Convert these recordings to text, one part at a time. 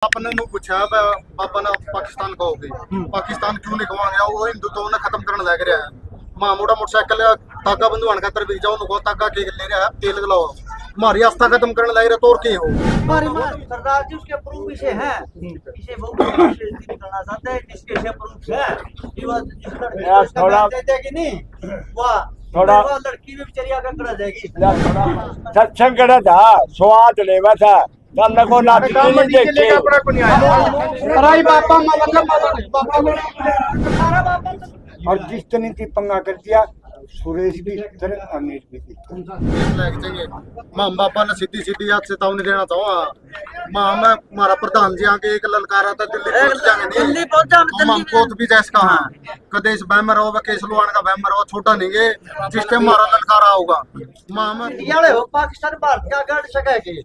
आपने नु पूछा बाबा ने पाकिस्तान कहोगे पाकिस्तान क्यों नहीं खवाने वो हिंदुत्व ने खत्म करने लग रहा है। मां मोटा मोटरसाइकिल तागा बंधुआन खातर भी जाओ नुको तागा के ले रहा है तेल गलाओ मारी आस्था खत्म करने लग रहा तो और के हो सरदार जी उसके प्रूफ इसे है इसे वो करना चाहते हैं जिसके से प्रूफ है कि वो थोड़ा देते कि नहीं वाह थोड़ा लड़की भी बेचारी आगे करा जाएगी सत्संग करा था स्वाद लेवा था तब को नाच नहीं देखते अरे बापा बाबा और जिस नीति पंगा कर दिया सुरेश भी इधर अमीर भी मां बापा ने सीधी सीधी याद चेतावनी देना चाहूंगा मां मैं हमारा प्रधान जी आके एक ललकारा था दिल्ली पहुंच जाएंगे मां कोत भी जैस कहा कदे इस बैमर हो केस लुआने का बैमर हो छोटा नहीं गे जिस टाइम हमारा ललकारा होगा मां मैं याले हो पाकिस्तान भारत का गढ़ सकेगी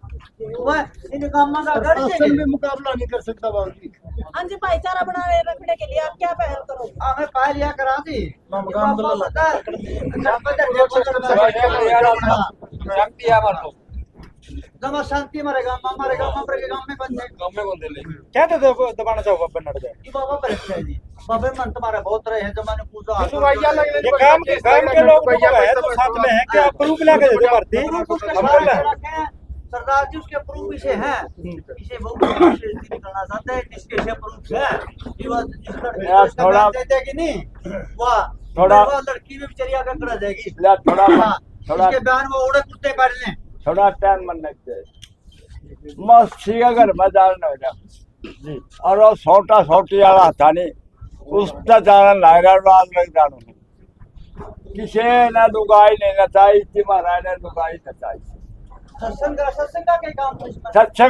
वह इन कामों का गढ़ में मुकाबला नहीं कर सकता बाबू हाँ जी भाईचारा बनाए रखने के लिए आप क्या पहल करो? हमें पहल यह करा दी जमा शांति हमारे गांव में बन जाए क्या तो दबाना चाहो बाबा नड़ जाए बाबा परेशान है जी बाबा मन तुम्हारे बहुत रहे हैं जमाने पूजा ये काम के लोग है तो साथ में है कि प्रूफ लाके दे दो भर्ती सरदार जी उसके प्रूफ इसे है इसे वो करना चाहते हैं जिसके से प्रूफ है कि वो थोड़ा देते कि नहीं वाह थोड़ा लड़की भी बेचारी आगे करा जाएगी थोड़ा इसके बयान वो उड़े कुत्ते बैठ लें थोड़ा टाइम मन लगते मस्ती का घर में जाना हो जी और वो छोटा छोटी वाला था नहीं उसका जाना लगा रात में जाना किसी ने दुगाई नहीं नचाई थी महाराज ने दुगाई नचाई सत्संग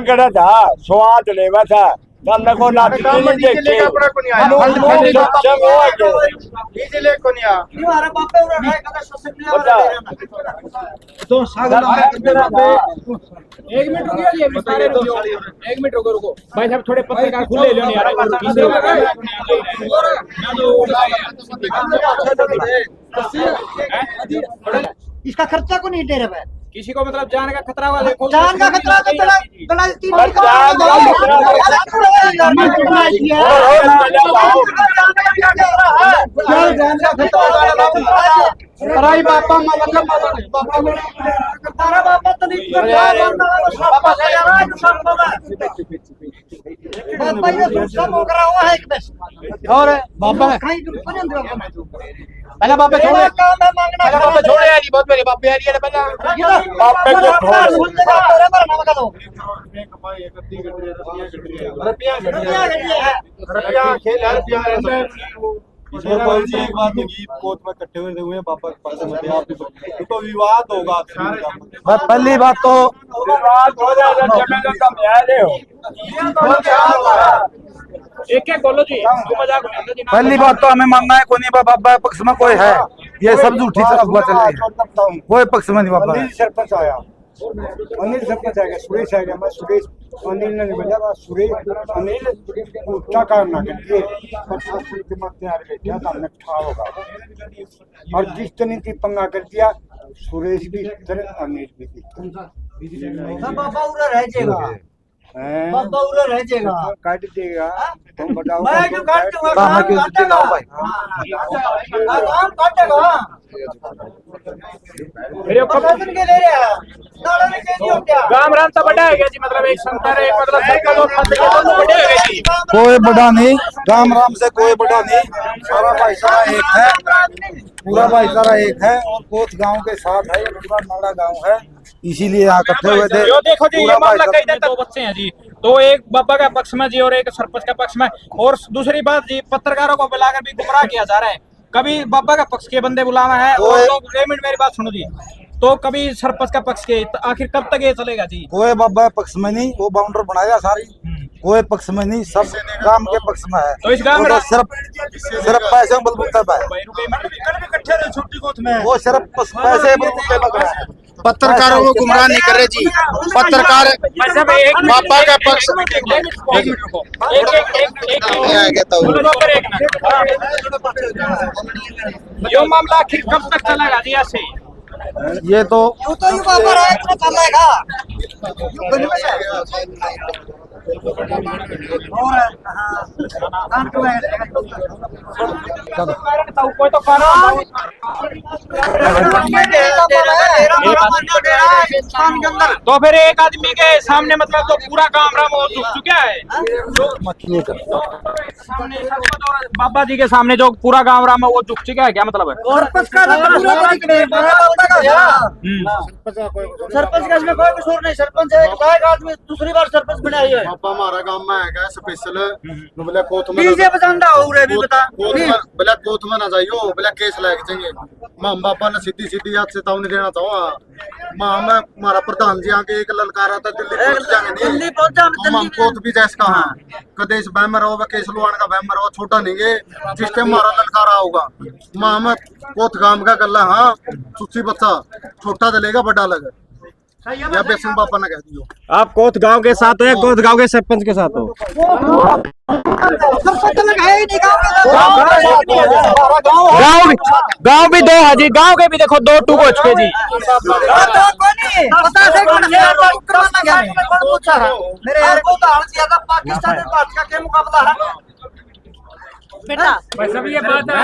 करा था स्वाद लेवा था तब को नाच नहीं देखते हमारा बापे उड़ा है कदा सत्संग तो सागर एक मिनट रुकिए ये सारे रुको एक मिनट रुको भाई साहब थोड़े पत्रकार खुले लो यार इसका खर्चा को नहीं दे रहा है किसी को मतलब जान का खतरा वाले जान का खतरा तो बापा और बाबा पहले बापे छोड़े पहले बापे छोड़े यार बहुत मेरे बापे यार ये पहले बापे को रुपया खेल है एक बात होगी कोर्ट में इकट्ठे हुए पापा के पास में आप तो विवाद होगा पहली बात तो विवाद हो जाएगा जमीन का न्याय हो एक बोलो जी मजाक नहीं पहली बात तो हमें मानना है कोई बाबा पक्ष में कोई है ये सब झूठी अफवाह चल रही है कोई पक्ष में नहीं बाबा सरपंच आया अनिल सरपंच आएगा सुरेश आएगा मैं सुरेश अनिल ने नहीं बोला सुरेश अनिल क्या करना के प्रशासन के मत तैयार बैठा था हमने ठा होगा और जिस नीति पंगा कर दिया सुरेश भी इधर अनिल भी बाबा उड़ा रह जाएगा बाबा उड़ा रह जाएगा काट देगा तुम बताओ मैं क्यों काट दूंगा काम काटेगा भाई काम काटेगा मेरे प्रशासन के ले रहा है नाला में चेंज हो गया गांव राम तो बड़ा है जी मतलब एक संतर है मतलब साइकिल और फंस के दोनों बड़े हो गए जी कोई बड़ा नहीं राम राम से कोई बड़ा नहीं सारा भाईचारा एक है पूरा भाईचारा एक है और कोत गांव के साथ है पूरा नाड़ा गांव है इसीलिए यहाँ इकट्ठे हुए थे यो देखो जी ये मामला कई दिन दो बच्चे हैं जी तो एक बाबा का पक्ष में जी और एक सरपंच का पक्ष में और दूसरी बात जी पत्रकारों को बुलाकर भी गुमराह किया जा रहा है कभी बाबा का पक्ष के बंदे बुलाना है और लोग 1 मिनट मेरी बात सुनो जी तो कभी सरपंच का पक्ष के तो आखिर कब तक ये चलेगा जी कोई बाबा पक्ष में नहीं वो बाउंडर बनाया सारी कोई पक्ष में नहीं सब गांव के पक्ष में है तो इस गांव में सिर्फ पैसे बलबूते पे वो सिर्फ पैसे बलबूते पे पत्रकारों को गुमराह नहीं कर रहे जी पत्रकार बाबा का पक्ष एक मिनट रुको यो मामला आखिर कब तक चलेगा जी ऐसे ये तो बाबा रहा है तो चलेगा और हाँ कान क्यों है कोई तो कारण तो फिर एक आदमी के सामने मतलब तो पूरा काम राम वो झुक चुका है। सामने बाबा जी के सामने जो पूरा गांव राम है वो झुक चुका है, क्या मतलब है? सरपंच का इसमें कोई कसूर नहीं। सरपंच है एक लायक आदमी, दूसरी बार सरपंच बना है। पापा हमारा गांव में है स्पेशल बोले कोत में डीजे बजांदा हो रे भी बता बोले कोत में ना जाइयो बोले केस लायक चाहिए। मां बापा ने सीधी सीधी याद चेतावनी देना चाहूंगा। मां मैं हमारा प्रधान जी आके एक ललकारा था दिल्ली पहुंच जाएंगे दिल्ली पहुंच जाओ। हम कोत भी जैस कहा कदेश बैमर हो केस लुआने का बैमर हो छोटा नहीं गे जिस टाइम हमारा ललकारा होगा। मां मैं कोत काम का गल्ला हाँ सुची बच्चा छोटा दलेगा बड़ा लगे या बेसन पापा ने कह दियो। आप कोत गांव के साथ हो या कोत गांव के सरपंच के साथ हो? गांव भी दो है जी, गांव के भी देखो 2 टूक हो चुके जी। पाकिस्तान में बात का क्या मुकाबला है बेटा? वैसे भी ये बात है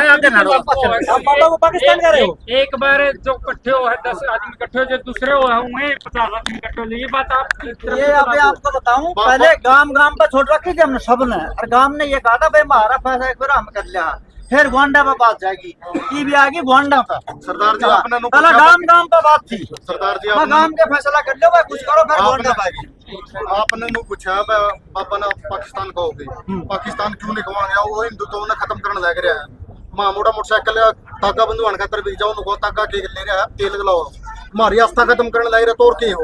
पाकिस्तान का रहे हो। एक बार जो इकट्ठे हो 10 आदमी इकट्ठे हो जो दूसरे होंगे 50 आदमी इकट्ठे हो, ये बात आप ये अभी आपको बताऊं पहले गांव पर छोड़ रखी थी हमने सबने और गांव ने ये कहा था भाई हमारा फैसला एक बार हम कर लिया। फिर गोंडा पे बात जाएगी की भी आएगी गोंडा पे। सरदार जी आपने पहले गांव पे बात थी। सरदार जी गांव के फैसला कर लो भाई कुछ करो फिर गोंडा पे आएगी। आपने नु पूछा पापा ने पाकिस्तान का हो गई पाकिस्तान क्यों नहीं खवा गया वो हिंदुत्व ने खत्म करने लग रहा है। मां मोटा मोटरसाइकिल ताका बंधु आने खातर भी जाओ नुको ताका के ले रहा है तेल गलाओ हमारी आस्था खत्म करने लग रहा तो और के हो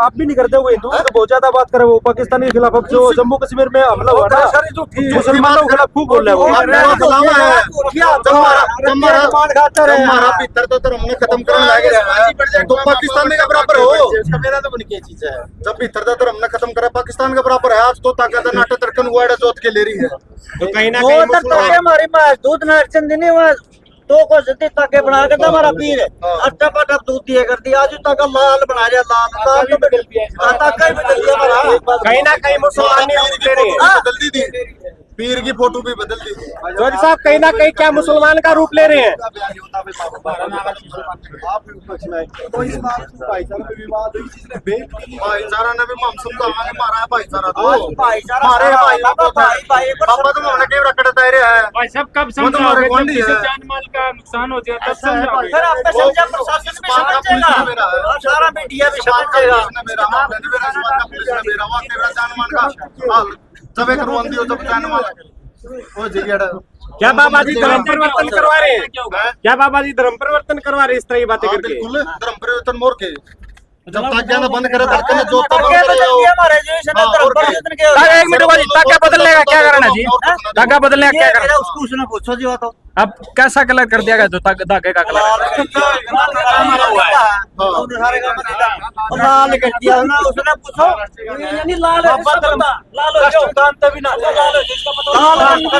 आप भी नहीं करते हो हिंदू तो बहुत ज्यादा बात करे वो पाकिस्तानी के खिलाफ। अब जो जम्मू कश्मीर में हमला हुआ ना मुसलमानों के खिलाफ खूब बोल रहे हो। हमारा भीतर तो धर्म ने खत्म करने लग रहा है तो पाकिस्तान के बराबर हो। चीज है जब भीतर का धर्म ने खत्म करा पाकिस्तान के बराबर है। आज तो ताकत नाट्य तर्कन हुआ जोत के ले रही है तो कहीं ना कहीं हमारी माँ दूध नार्चन दिन तो को जल्दी ताके बना के था हमारा पीर अट्टा पाटा दूध दिया कर दिया आज तक लाल बना दिया लाल तो बदल दिया हमारा। कहीं ना कहीं मुसलमान बदल दी पीर की फोटो भी बदल दी। जोरी साहब कहीं ना कहीं क्या मुसलमान का रूप ले रहे हैं? भाईचारा ने भी हम समझावा के मारा है भाईचारा तो भाईचारा पापा तो हमने के रखड़े तैरे है भाई सब कब समझाओगे जब किसी जान माल का नुकसान हो जाए तब समझाओगे। फिर आपने समझा प्रशासन भी समझेगा और सारा मीडिया भी समझेगा। जब एक रुआंदी हो जब जान माल ओ जिगड़ा क्या बाबा जी धर्म परिवर्तन करवा रहे हैं? क्या बाबा जी धर्म परिवर्तन करवा रहे हैं इस तरह की बातें करके? बिल्कुल धर्म परिवर्तन मोर के जब तक ज्ञान बंद करे धड़कन जो तक बंद करे हमारे जो धर्म परिवर्तन के ताका एक मिनट बाजी ताका बदलने का क्या करना जी? ताका बदलने का क्या करना? उसको उसने पूछो जी तो अब कैसा कलर कर दिया गया जो धागे का कलर? लाल कर दिया ना उसने पूछो यानी लाल लाल कांत भी ना लाल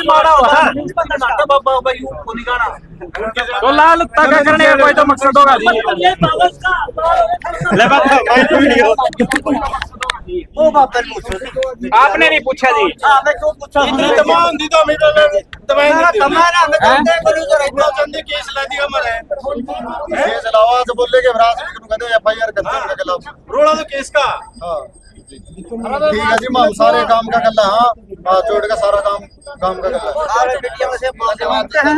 मारा हुआ है बाबा भाई को निकाला तो लाल ताका करने का कोई तो मकसद होगा जी। ले बात वीडियो वो बाप ने पूछो आपने नहीं पूछा जी। आपने क्यों पूछा? इतनी तमाम दी तो तुम्हारा हमें करूँ तो इतना चंदी केस ला दिया हमारे केस लावा तो बोले के राज भी कहते एफआईआर करते हैं खिलाफ रोड़ा तो केस का। हां ठीक है जी मां सारे काम का गल्ला हां जोड़ का सारा काम का गल्ला सारे मीडिया में से बातें हैं